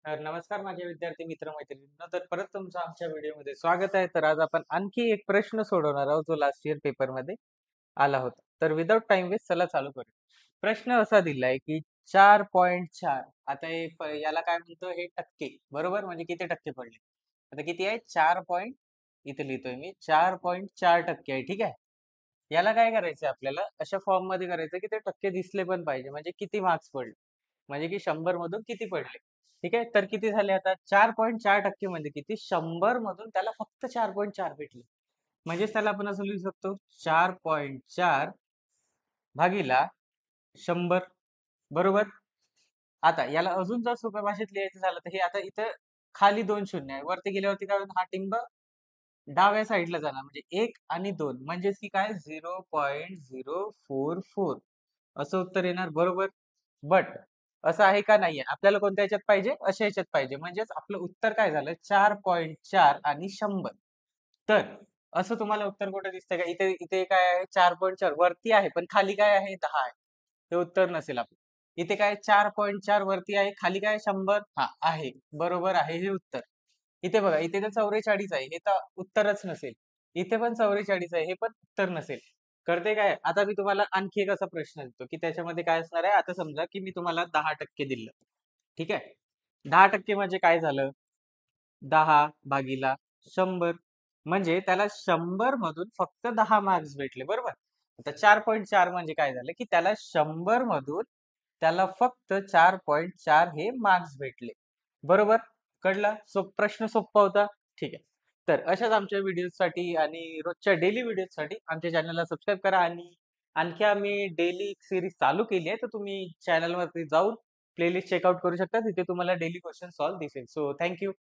नमस्कार माझे विद्यार्थी मित्र मैत्रिणींनो. तर परत तुमचं आमच्या व्हिडिओमध्ये स्वागत आहे. तर आज आपण आणखी एक प्रश्न सोडवणार आहोत जो लास्ट इयर पेपरमध्ये आला होता. तर विदाऊट टाइम वेस्ट चला चालू करू. प्रश्न असा दिलाय की 4.4. आता याला काय म्हणतो हे टक्के बरोबर, म्हणजे किती टक्के पडले. आता किती आहे 4 पॉईंट, इथे लिहितोय मी 4.4% आहे. ठीक आहे. याला काय करायचं आपल्याला अशा फॉर्म मध्ये करायचं की ते टक्के दिसले पण पाहिजे, म्हणजे किती मार्क्स पडले, म्हणजे की 100 मधून किती पडले. ठीक आहे. तर किती झाले आता 4.4% म्हणजे किती, 100 मधून त्याला फक्त 4.4 भेटले. म्हणजेच त्याला आपण असं लिहू शकतो 4.4 भागीला 100. बरोबर. आता याला अजून जर सोप्या भाषेत लिहायचं झालं तर हे आता इथं खाली 2 शून्य आहे, वरती गेल्यावरती काय होईल, हा टिंब डाव्या साईडला जाणार, म्हणजे 1 आणि 2 म्हणजेच की काय 0.044 असं उत्तर येणार. बरोबर. बट असं आहे का नाहीये, आपल्याला कोणत्या ह्याच्यात पाहिजे, अशा ह्याच्यात पाहिजे. म्हणजेच आपलं उत्तर काय झालं 4.4 आणि 100. तर असं तुम्हाला उत्तर कुठे दिसतंय का, इथे इथे काय आहे 4.4 वरती आहे पण खाली काय आहे 10 आहे. ते उत्तर नसेल आपलं. इथे काय 4.4 वरती आहे, खाली काय 100 हा आहे. बरोबर आहे हे उत्तर. इथे बघा, इथे तर 44 आहे, हे तर उत्तरच नसेल. इथे पण 44 आहे, हे पण उत्तर नसेल. कळते काय. आता मी तुम्हाला आणखी एक असा प्रश्न देतो की त्याच्यामध्ये काय असणार आहे. आता समजा की मी तुम्हाला 10% दिलं. ठीक आहे. 10% म्हणजे काय झालं, 10/100. म्हणजे त्याला 100 मधून फक्त 10 मार्क्स भेटले. बरोबर. आता 4.4 म्हणजे काय झालं की त्याला 100 मधून त्याला फक्त 4.4 हे मार्क्स भेटले. बरोबर. कळलं. प्रश्न सोपा होता. ठीक आहे. तर अशाच आमच्या व्हिडिओसाठी आणि रोजच्या डेली व्हिडिओसाठी आमच्या चॅनलला सबस्क्राईब करा. आणि आणखी आम्ही डेली सिरीज चालू केली आहे, तर तुम्ही चॅनलवरती जाऊन प्लेलिस्ट चेकआउट करू शकता. तिथे तुम्हाला डेली क्वेश्चन सॉल्व्ह दिसेल. So thank you.